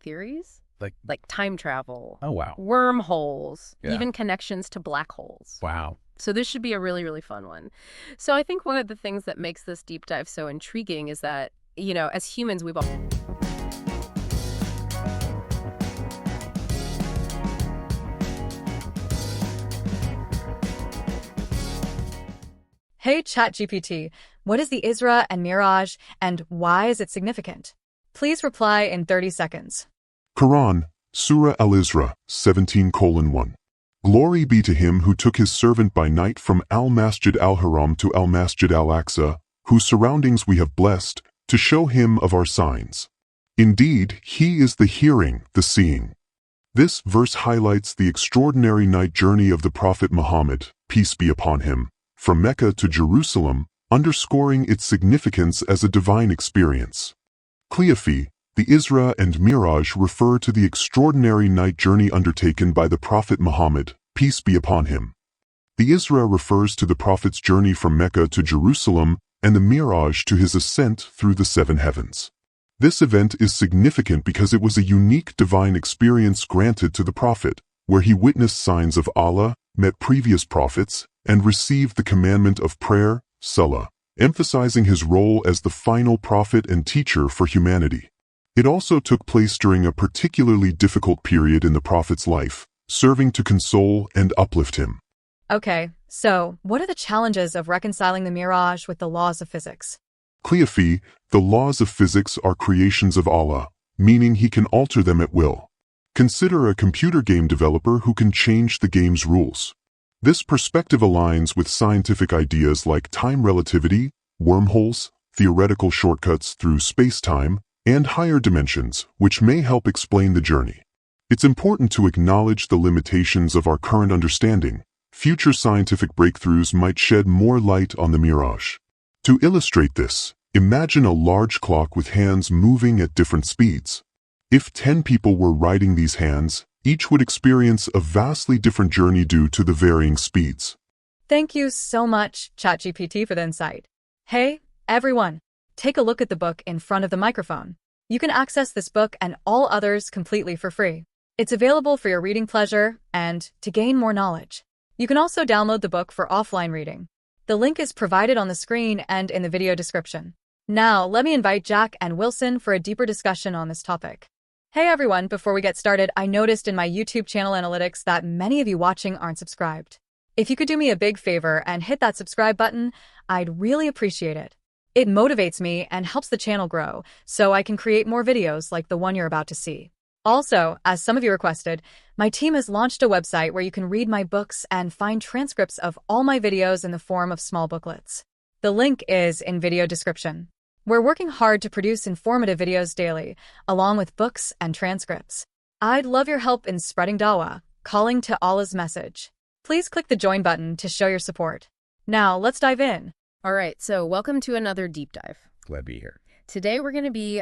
theories. Like, Like time travel. oh, wow. Wormholes. Yeah. Even connections to black holes. Wow. So this should be a really, really fun one. So I think one of the things that makes this deep dive so intriguing is that, as humans, we've all... Hey ChatGPT, what is the Isra and Miraj and why is it significant? Please reply in 30 seconds. Quran, Surah Al-Isra, 17:1. Glory be to him who took his servant by night from Al-Masjid Al-Haram to Al-Masjid Al-Aqsa, whose surroundings we have blessed, to show him of our signs. Indeed, he is the hearing, the seeing. This verse highlights the extraordinary night journey of the Prophet Muhammad, peace be upon him, from Mecca to Jerusalem, underscoring its significance as a divine experience. Clearly, the Isra and Miraj refer to the extraordinary night journey undertaken by the Prophet Muhammad, peace be upon him. The Isra refers to the Prophet's journey from Mecca to Jerusalem and the Miraj to his ascent through the seven heavens. This event is significant because it was a unique divine experience granted to the Prophet, where he witnessed signs of Allah, met previous prophets, and received the commandment of prayer, salah, emphasizing his role as the final prophet and teacher for humanity. It also took place during a particularly difficult period in the Prophet's life, serving to console and uplift him. Okay, so what are the challenges of reconciling the Miraj with the laws of physics? Clearly, the laws of physics are creations of Allah, meaning he can alter them at will. Consider a computer game developer who can change the game's rules. This perspective aligns with scientific ideas like time relativity, wormholes, theoretical shortcuts through space-time, and higher dimensions, which may help explain the journey. It's important to acknowledge the limitations of our current understanding. Future scientific breakthroughs might shed more light on the Miraj. To illustrate this, imagine a large clock with hands moving at different speeds. If 10 people were riding these hands, each would experience a vastly different journey due to the varying speeds. Thank you so much, ChatGPT, for the insight. Hey, everyone, take a look at the book in front of the microphone. You can access this book and all others completely for free. It's available for your reading pleasure and to gain more knowledge. You can also download the book for offline reading. The link is provided on the screen and in the video description. Now, let me invite Jack and Wilson for a deeper discussion on this topic. Hey everyone, before we get started, I noticed in my YouTube channel analytics that many of you watching aren't subscribed. If you could do me a big favor and hit that subscribe button, I'd really appreciate it. It motivates me and helps the channel grow, so I can create more videos like the one you're about to see. Also, as some of you requested, my team has launched a website where you can read my books and find transcripts of all my videos in the form of small booklets. The link is in video description. We're working hard to produce informative videos daily, along with books and transcripts. I'd love your help in spreading dawah, calling to Allah's message. Please click the join button to show your support. Now, let's dive in. All right, so welcome to another deep dive. Glad to be here. Today we're going to be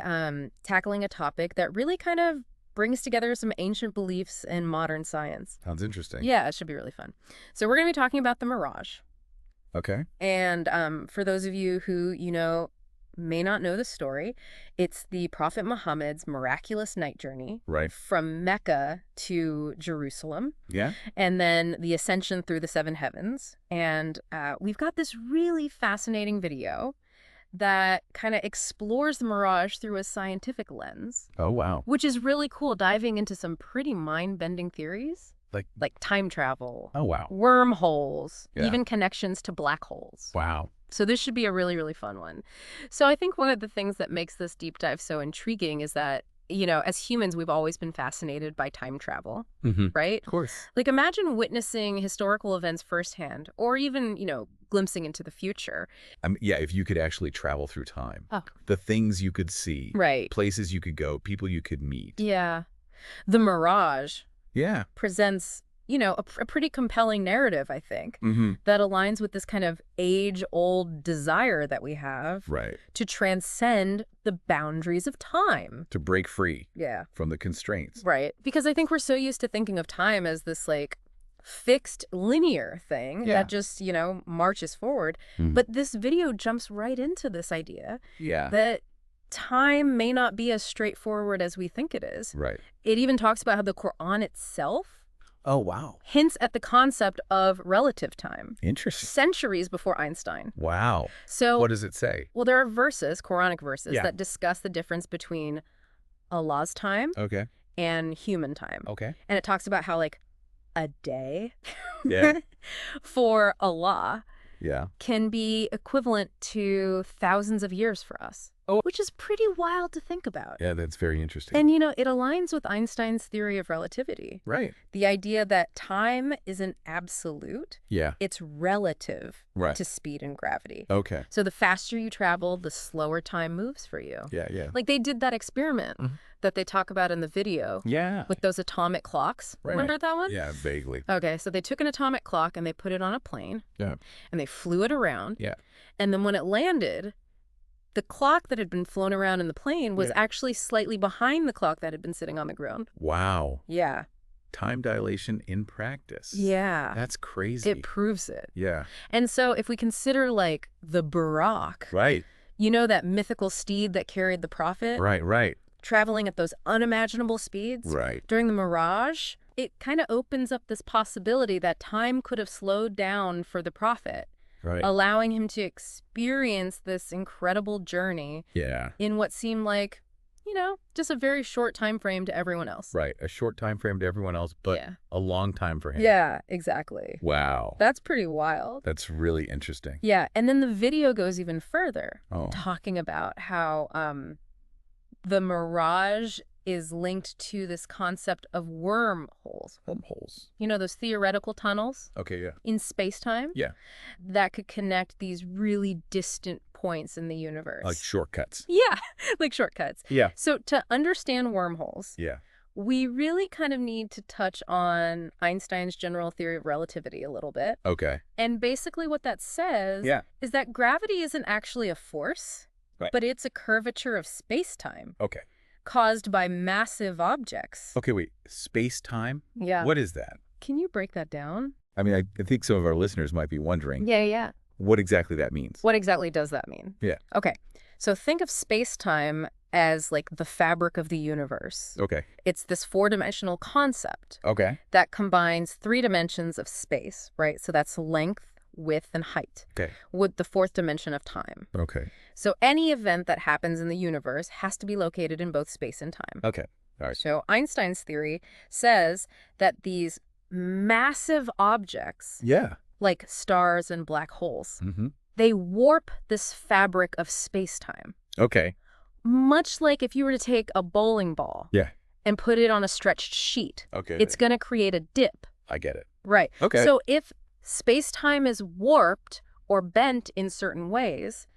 tackling a topic that really kind of brings together some ancient beliefs and modern science. Sounds interesting. Yeah, it should be really fun. So we're going to be talking about the Miraj. Okay. And for those of you who, may not know the story, it's the Prophet Muhammad's miraculous night journey from Mecca to Jerusalem. Yeah. And then the ascension through the seven heavens. And we've got this really fascinating video that kind of explores the Miraj through a scientific lens. Oh, wow. Which is really cool, diving into some pretty mind-bending theories. Like time travel. Oh, wow. Wormholes. Yeah. Even connections to black holes. Wow. So this should be a really, really fun one. So I think one of the things that makes this deep dive so intriguing is that, as humans, we've always been fascinated by time travel, right? Of course. Like imagine witnessing historical events firsthand or even, glimpsing into the future. Yeah, if you could actually travel through time. Oh. The things you could see. Right. Places you could go, people you could meet. Yeah. The Miraj presents, a pretty compelling narrative, I think, that aligns with this kind of age-old desire that we have to transcend the boundaries of time. To break free from the constraints. Right. Because I think we're so used to thinking of time as this, fixed linear thing that just, marches forward. But this video jumps right into this idea that time may not be as straightforward as we think it is. Right. It even talks about how the Quran itself hints at the concept of relative time. Interesting. Centuries before Einstein. Wow. So what does it say? Well, there are verses, Quranic verses, that discuss the difference between Allah's time and human time. Okay. And it talks about how, like, a day Yeah. for Allah Yeah. can be equivalent to thousands of years for us. Oh. Which is pretty wild to think about. Yeah, that's very interesting. And, you know, it aligns with Einstein's theory of relativity. Right. The idea that time isn't absolute. Yeah. It's relative Right. to speed and gravity. Okay. So the faster you travel, the slower time moves for you. Yeah, yeah. Like they did that experiment that they talk about in the video. Yeah. With those atomic clocks. Right. Remember that one? Yeah, vaguely. Okay, so they took an atomic clock and they put it on a plane. Yeah. And they flew it around. Yeah. And then when it landed, the clock that had been flown around in the plane was actually slightly behind the clock that had been sitting on the ground. Wow. Yeah. Time dilation in practice. Yeah. That's crazy. It proves it. Yeah. And so if we consider like the Buraq, Right. you know, that mythical steed that carried the prophet? Right, right. Traveling at those unimaginable speeds? Right. During the Mirage, it kind of opens up this possibility that time could have slowed down for the prophet. Right. Allowing him to experience this incredible journey in what seemed like, you know, just a very short time frame to everyone else. Right. A short time frame to everyone else, but a long time for him. Yeah, exactly. Wow. That's pretty wild. That's really interesting. Yeah, and then the video goes even further, talking about how the Mirage is linked to this concept of wormholes. Wormholes. You know, those theoretical tunnels? Okay, yeah. In space-time? Yeah. That could connect these really distant points in the universe. Like shortcuts. Yeah, like shortcuts. Yeah. So to understand wormholes, Yeah. we really kind of need to touch on Einstein's general theory of relativity a little bit. Okay. And basically what that says is that gravity isn't actually a force, but it's a curvature of space-time. Okay. Caused by massive objects. Okay, wait. Space-time? Yeah. What is that? Can you break that down? I mean, I think some of our listeners might be wondering. Yeah. What exactly that means. What exactly does that mean? Yeah. Okay. So think of space-time as like the fabric of the universe. Okay. It's this four-dimensional concept. Okay. That combines 3 dimensions of space, right? So that's length, width, and height. Okay. With the 4th dimension of time. Okay. So any event that happens in the universe has to be located in both space and time. Okay. All right. So Einstein's theory says that these massive objects, like stars and black holes, they warp this fabric of space-time. Okay. Much like if you were to take a bowling ball and put it on a stretched sheet, it's going to create a dip. I get it. Right. Okay. So if space-time is warped or bent in certain ways,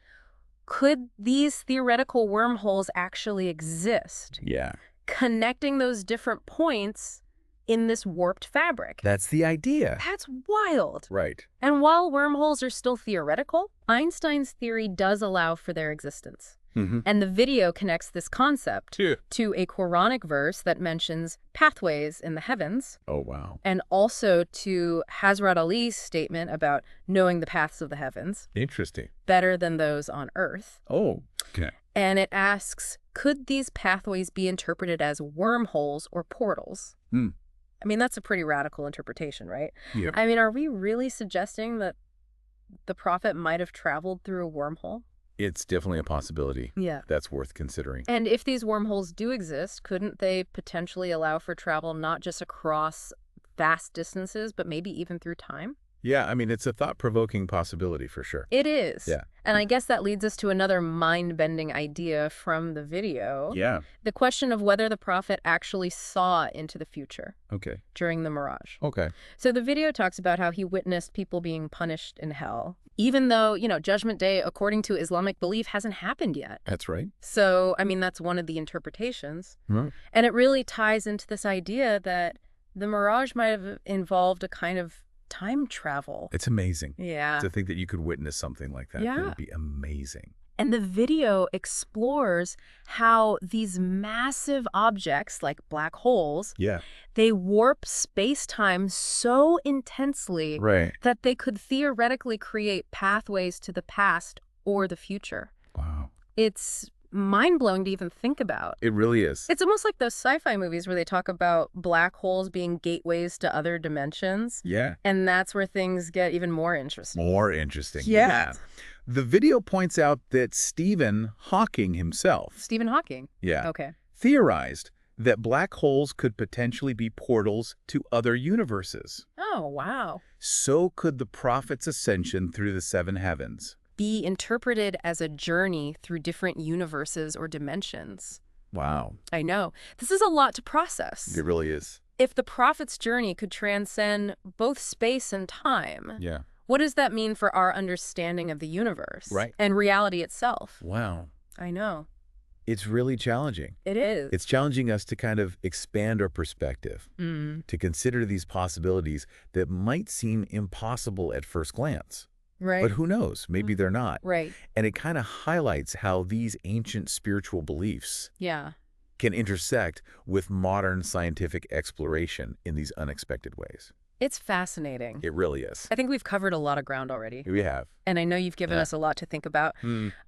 could these theoretical wormholes actually exist? Yeah. Connecting those different points in this warped fabric. That's the idea. That's wild. Right. And while wormholes are still theoretical, Einstein's theory does allow for their existence. And the video connects this concept to a Quranic verse that mentions pathways in the heavens. Oh, wow. And also to Hazrat Ali's statement about knowing the paths of the heavens. Interesting. Better than those on earth. Oh, okay. And it asks, could these pathways be interpreted as wormholes or portals? I mean, that's a pretty radical interpretation, right? Yeah. I mean, are we really suggesting that the prophet might have traveled through a wormhole? It's definitely a possibility. Yeah. That's worth considering. And if these wormholes do exist, couldn't they potentially allow for travel not just across vast distances, but maybe even through time? Yeah, I mean, it's a thought-provoking possibility for sure. It is. Yeah. And I guess that leads us to another mind-bending idea from the video. Yeah. The question of whether the prophet actually saw into the future. Okay. During the Mirage. Okay. So the video talks about how he witnessed people being punished in hell, even though, you know, Judgment Day, according to Islamic belief, hasn't happened yet. That's right. So, I mean, that's one of the interpretations. Right. And it really ties into this idea that the Mirage might have involved a kind of time travel. It's amazing. Yeah. To think that you could witness something like that. Yeah. It would be amazing. And the video explores how these massive objects, like black holes, they warp space-time so intensely that they could theoretically create pathways to the past or the future. Wow. It's mind-blowing to even think about. It really is. It's almost like those sci-fi movies where they talk about black holes being gateways to other dimensions. Yeah. And that's where things get even more interesting. More interesting. Yeah. The video points out that Stephen Hawking himself. Stephen Hawking? Yeah. Okay. Theorized that black holes could potentially be portals to other universes. Oh, wow. So could the prophet's ascension through the seven heavens be interpreted as a journey through different universes or dimensions. Wow. I know. This is a lot to process. It really is. If the prophet's journey could transcend both space and time, Yeah. what does that mean for our understanding of the universe? Right. And reality itself? Wow. I know. It's really challenging. It is. It's challenging us to kind of expand our perspective, to consider these possibilities that might seem impossible at first glance. Right. But who knows? Maybe they're not. Right. And it kind of highlights how these ancient spiritual beliefs can intersect with modern scientific exploration in these unexpected ways. It's fascinating. It really is. I think we've covered a lot of ground already. We have. And I know you've given us a lot to think about.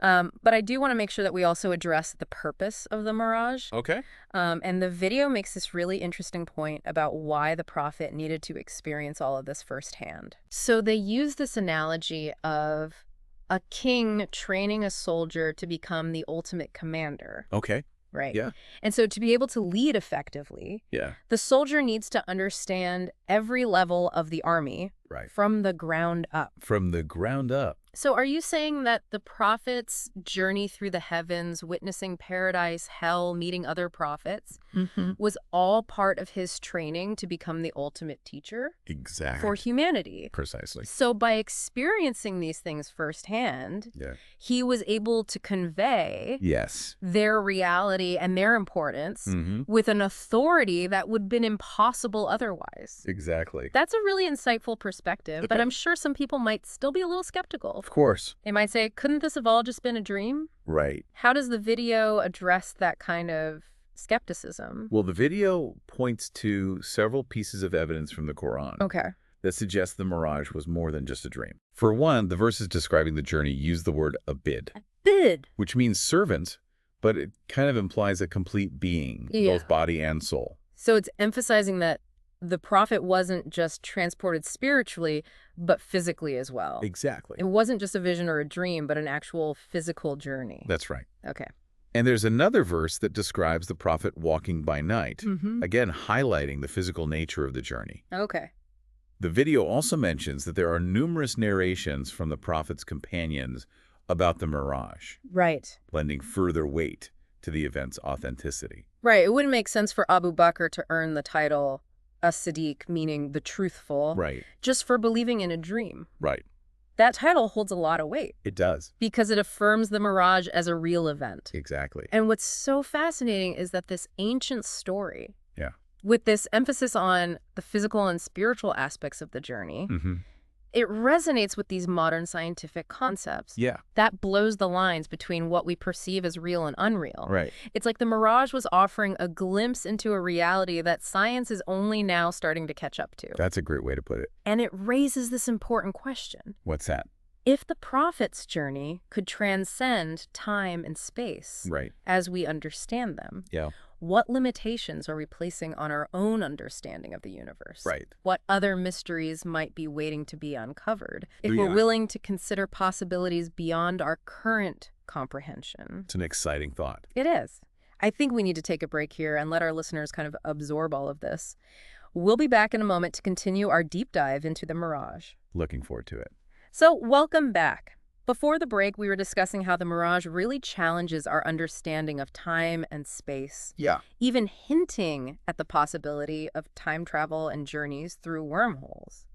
But I do want to make sure that we also address the purpose of the Mirage. Okay. And the video makes this really interesting point about why the prophet needed to experience all of this firsthand. So they use this analogy of a king training a soldier to become the ultimate commander. Okay. Right. Yeah. And so to be able to lead effectively, the soldier needs to understand every level of the army from the ground up. From the ground up. So are you saying that the prophet's journey through the heavens, witnessing paradise, hell, meeting other prophets, was all part of his training to become the ultimate teacher? Exactly. For humanity. Precisely. So by experiencing these things firsthand, he was able to convey their reality and their importance with an authority that would have been impossible otherwise. Exactly. That's a really insightful perspective, but I'm sure some people might still be a little skeptical. Of course. They might say, couldn't this have all just been a dream? Right. How does the video address that kind of skepticism? Well, the video points to several pieces of evidence from the Quran that suggests the Mirage was more than just a dream. For one, the verses describing the journey use the word abid. Abid. Which means servant, but it kind of implies a complete being, both body and soul. So it's emphasizing that the prophet wasn't just transported spiritually, but physically as well. Exactly. It wasn't just a vision or a dream, but an actual physical journey. That's right. Okay. And there's another verse that describes the prophet walking by night, again highlighting the physical nature of the journey. Okay. The video also mentions that there are numerous narrations from the prophet's companions about the Mirage. Right. Lending further weight to the event's authenticity. Right. It wouldn't make sense for Abu Bakr to earn the title as-Siddiq, meaning the truthful, just for believing in a dream. Right. That title holds a lot of weight. It does. Because it affirms the Mirage as a real event. Exactly. And what's so fascinating is that this ancient story, with this emphasis on the physical and spiritual aspects of the journey, it resonates with these modern scientific concepts. That blows the lines between what we perceive as real and unreal. Right. It's like the Mirage was offering a glimpse into a reality that science is only now starting to catch up to. That's a great way to put it. And it raises this important question. What's that? If the prophet's journey could transcend time and space as we understand them, what limitations are we placing on our own understanding of the universe? What other mysteries might be waiting to be uncovered if we're willing to consider possibilities beyond our current comprehension? It's an exciting thought. It is. I think we need to take a break here and let our listeners kind of absorb all of this. We'll be back in a moment to continue our deep dive into the Mirage. Looking forward to it. So, welcome back. Before the break, we were discussing how the Mirage really challenges our understanding of time and space. Even hinting at the possibility of time travel and journeys through wormholes.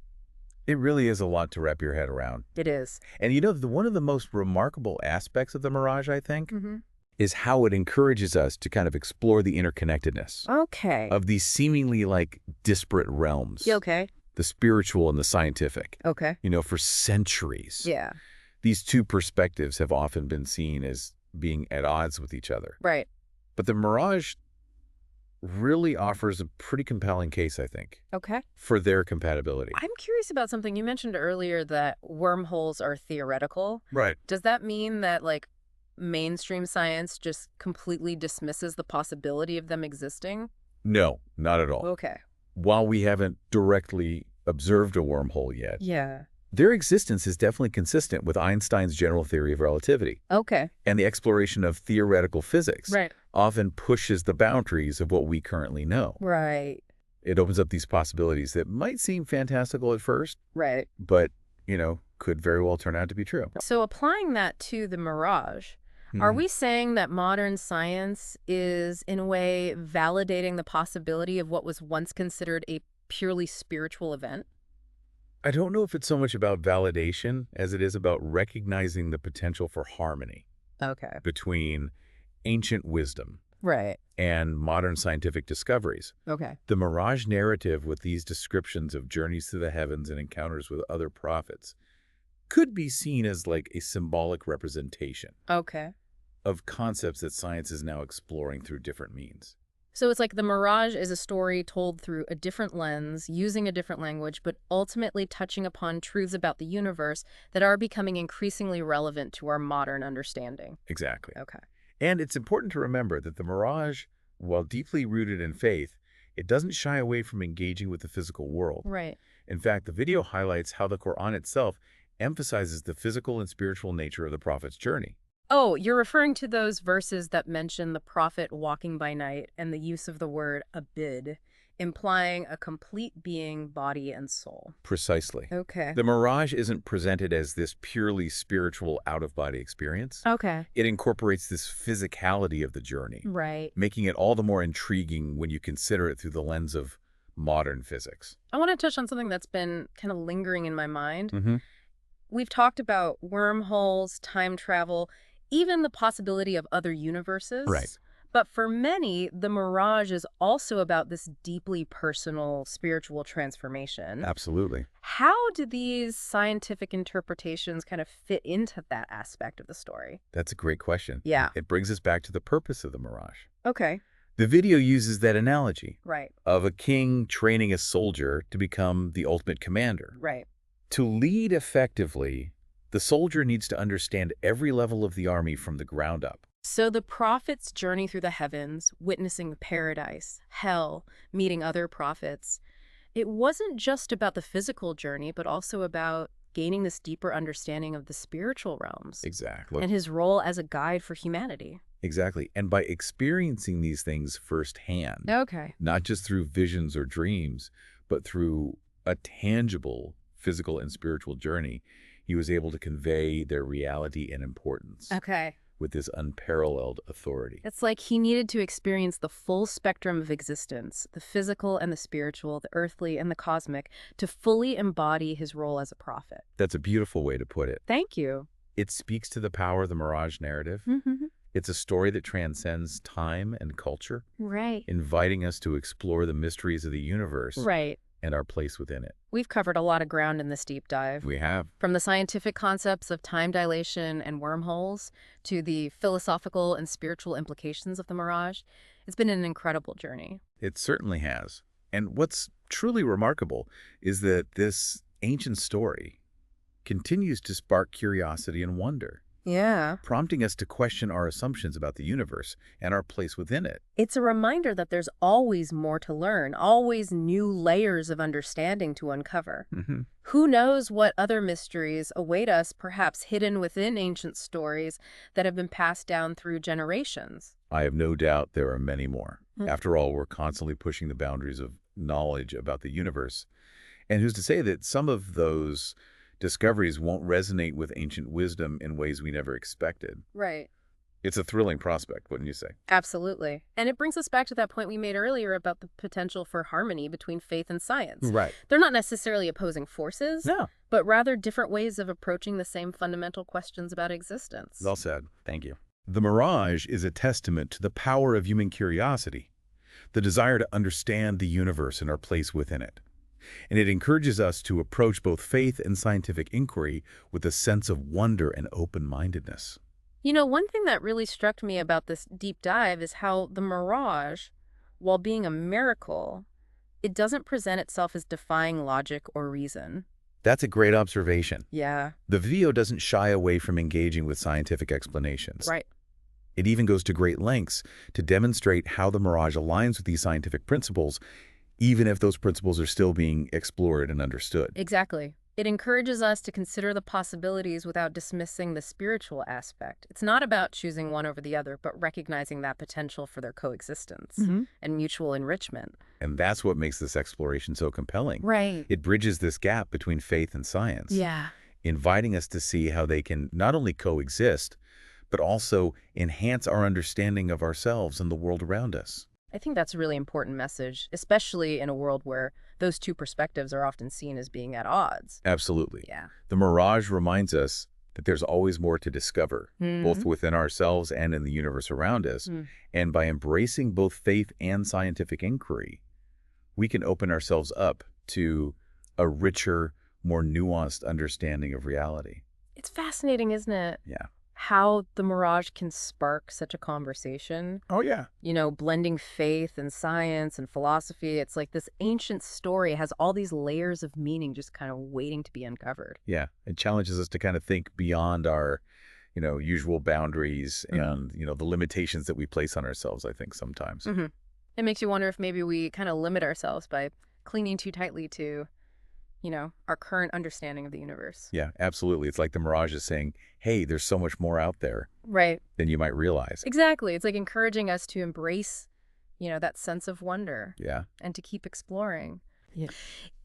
It really is a lot to wrap your head around. It is. And you know, one of the most remarkable aspects of the Mirage, I think, is how it encourages us to kind of explore the interconnectedness of these seemingly like disparate realms. The spiritual and the scientific. You know, for centuries. These two perspectives have often been seen as being at odds with each other. But the Mirage really offers a pretty compelling case, I think, for their compatibility. I'm curious about something. You mentioned earlier that wormholes are theoretical. Right. Does that mean that, like, mainstream science just completely dismisses the possibility of them existing? No, not at all. Okay. While we haven't directly observed a wormhole yet, their existence is definitely consistent with Einstein's general theory of relativity. Okay. And the exploration of theoretical physics often pushes the boundaries of what we currently know. Right. It opens up these possibilities that might seem fantastical at first, but, could very well turn out to be true. So applying that to the Mirage, are we saying that modern science is, in a way, validating the possibility of what was once considered a purely spiritual event? I don't know if it's so much about validation as it is about recognizing the potential for harmony between ancient wisdom and modern scientific discoveries. The Mirage narrative, with these descriptions of journeys to the heavens and encounters with other prophets, could be seen as like a symbolic representation of concepts that science is now exploring through different means. So it's like the Mirage is a story told through a different lens, using a different language, but ultimately touching upon truths about the universe that are becoming increasingly relevant to our modern understanding. Exactly. And it's important to remember that the Mirage, while deeply rooted in faith, it doesn't shy away from engaging with the physical world. In fact, the video highlights how the Quran itself emphasizes the physical and spiritual nature of the prophet's journey. Oh, you're referring to those verses that mention the prophet walking by night and the use of the word abid, implying a complete being, body, and soul. Precisely. Okay. The Mirage isn't presented as this purely spiritual out-of-body experience. Okay. It incorporates this physicality of the journey. Right. Making it all the more intriguing when you consider it through the lens of modern physics. I want to touch on something that's been kind of lingering in my mind. We've talked about wormholes, time travel, even the possibility of other universes. But for many, the Mirage is also about this deeply personal spiritual transformation. Absolutely. How do these scientific interpretations kind of fit into that aspect of the story? That's a great question. Yeah. It brings us back to the purpose of the Mirage. Okay. The video uses that analogy of a king training a soldier to become the ultimate commander. To lead effectively, the soldier needs to understand every level of the army from the ground up. So the prophet's journey through the heavens, witnessing paradise, hell, meeting other prophets, it wasn't just about the physical journey, but also about gaining this deeper understanding of the spiritual realms. Exactly. And his role as a guide for humanity. Exactly. And by experiencing these things firsthand, not just through visions or dreams, but through a tangible physical and spiritual journey, he was able to convey their reality and importance with this unparalleled authority. It's like he needed to experience the full spectrum of existence, the physical and the spiritual, the earthly and the cosmic, to fully embody his role as a prophet. That's a beautiful way to put it. Thank you. It speaks to the power of the Mirage narrative. It's a story that transcends time and culture, inviting us to explore the mysteries of the universe and our place within it. We've covered a lot of ground in this deep dive. We have. From the scientific concepts of time dilation and wormholes to the philosophical and spiritual implications of the Mirage. It's been an incredible journey. It certainly has. And what's truly remarkable is that this ancient story continues to spark curiosity and wonder. Prompting us to question our assumptions about the universe and our place within it. It's a reminder that there's always more to learn, always new layers of understanding to uncover. Who knows what other mysteries await us, perhaps hidden within ancient stories that have been passed down through generations? I have no doubt there are many more. After all, we're constantly pushing the boundaries of knowledge about the universe. And who's to say that some of those discoveries won't resonate with ancient wisdom in ways we never expected. It's a thrilling prospect, wouldn't you say? Absolutely. And it brings us back to that point we made earlier about the potential for harmony between faith and science. They're not necessarily opposing forces, but rather different ways of approaching the same fundamental questions about existence. Well said. Thank you. The Mirage is a testament to the power of human curiosity, the desire to understand the universe and our place within it. And it encourages us to approach both faith and scientific inquiry with a sense of wonder and open-mindedness. You know, one thing that really struck me about this deep dive is how the Mirage, while being a miracle, it doesn't present itself as defying logic or reason. That's a great observation. The video doesn't shy away from engaging with scientific explanations. It even goes to great lengths to demonstrate how the Mirage aligns with these scientific principles, even if those principles are still being explored and understood. Exactly. It encourages us to consider the possibilities without dismissing the spiritual aspect. It's not about choosing one over the other, but recognizing that potential for their coexistence and mutual enrichment. And that's what makes this exploration so compelling. Right. It bridges this gap between faith and science. Yeah. Inviting us to see how they can not only coexist, but also enhance our understanding of ourselves and the world around us. I think that's a really important message, especially in a world where those two perspectives are often seen as being at odds. Absolutely. Yeah. The Mirage reminds us that there's always more to discover, both within ourselves and in the universe around us. And by embracing both faith and scientific inquiry, we can open ourselves up to a richer, more nuanced understanding of reality. It's fascinating, isn't it? Yeah. How the Mirage can spark such a conversation. Oh, yeah. You know, blending faith and science and philosophy. It's like this ancient story has all these layers of meaning just kind of waiting to be uncovered. Yeah. It challenges us to kind of think beyond our, usual boundaries and, the limitations that we place on ourselves, I think, sometimes. It makes you wonder if maybe we kind of limit ourselves by clinging too tightly to our current understanding of the universe. Yeah, absolutely. It's like the Mirage is saying, hey, there's so much more out there than you might realize. Exactly. It's like encouraging us to embrace, that sense of wonder. Yeah. And to keep exploring. Yeah.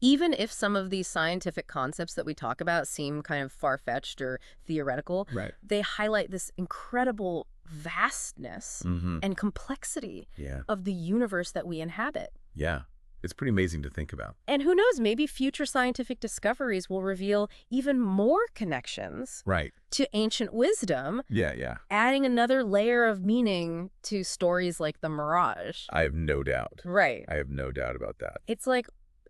Even if some of these scientific concepts that we talk about seem kind of far-fetched or theoretical, they highlight this incredible vastness and complexity of the universe that we inhabit. Yeah. It's pretty amazing to think about. And who knows, maybe future scientific discoveries will reveal even more connections to ancient wisdom. Yeah. Adding another layer of meaning to stories like The Mirage. I have no doubt. Right. I have no doubt about that. It's like,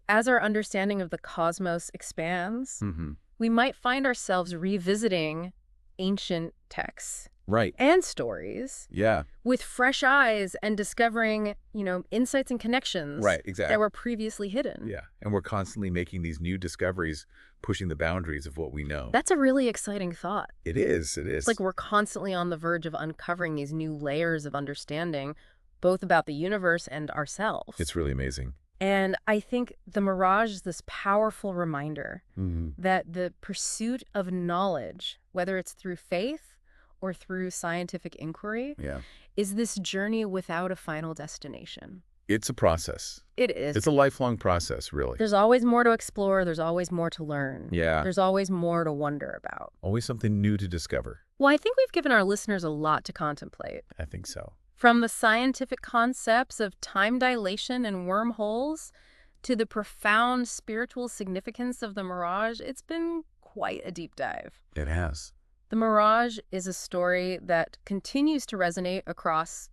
as our understanding of the cosmos expands, we might find ourselves revisiting ancient texts. And stories. Yeah. With fresh eyes and discovering, insights and connections. Exactly. That were previously hidden. Yeah. And we're constantly making these new discoveries, pushing the boundaries of what we know. That's a really exciting thought. It is. It's like we're constantly on the verge of uncovering these new layers of understanding, both about the universe and ourselves. It's really amazing. And I think the Mirage is this powerful reminder that the pursuit of knowledge, whether it's through faith or through scientific inquiry, is this journey without a final destination. It's a process. It is. It's a lifelong process, really. There's always more to explore. There's always more to learn. Yeah. There's always more to wonder about. Always something new to discover. Well, I think we've given our listeners a lot to contemplate. I think so. From the scientific concepts of time dilation and wormholes to the profound spiritual significance of the Mirage, it's been quite a deep dive. It has. The Mirage is a story that continues to resonate across,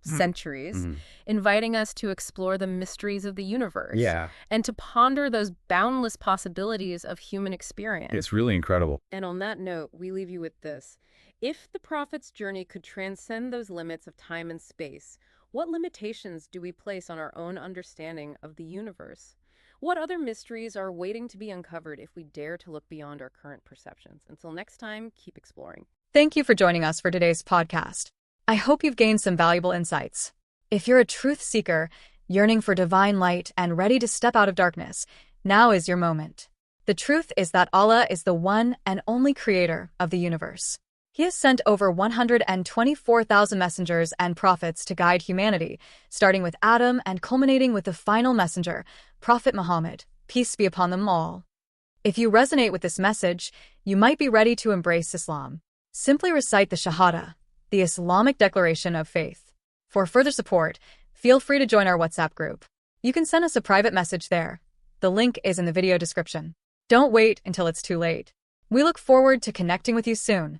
centuries, inviting us to explore the mysteries of the universe. Yeah. And to ponder those boundless possibilities of human experience. It's really incredible. And on that note, we leave you with this. If the prophet's journey could transcend those limits of time and space, what limitations do we place on our own understanding of the universe? What other mysteries are waiting to be uncovered if we dare to look beyond our current perceptions? Until next time, keep exploring. Thank you for joining us for today's podcast. I hope you've gained some valuable insights. If you're a truth seeker, yearning for divine light and ready to step out of darkness, now is your moment. The truth is that Allah is the one and only creator of the universe. He has sent over 124,000 messengers and prophets to guide humanity, starting with Adam and culminating with the final messenger, Prophet Muhammad, peace be upon them all. If you resonate with this message, you might be ready to embrace Islam. Simply recite the Shahada, the Islamic declaration of faith. For further support, feel free to join our WhatsApp group. You can send us a private message there. The link is in the video description. Don't wait until it's too late. We look forward to connecting with you soon.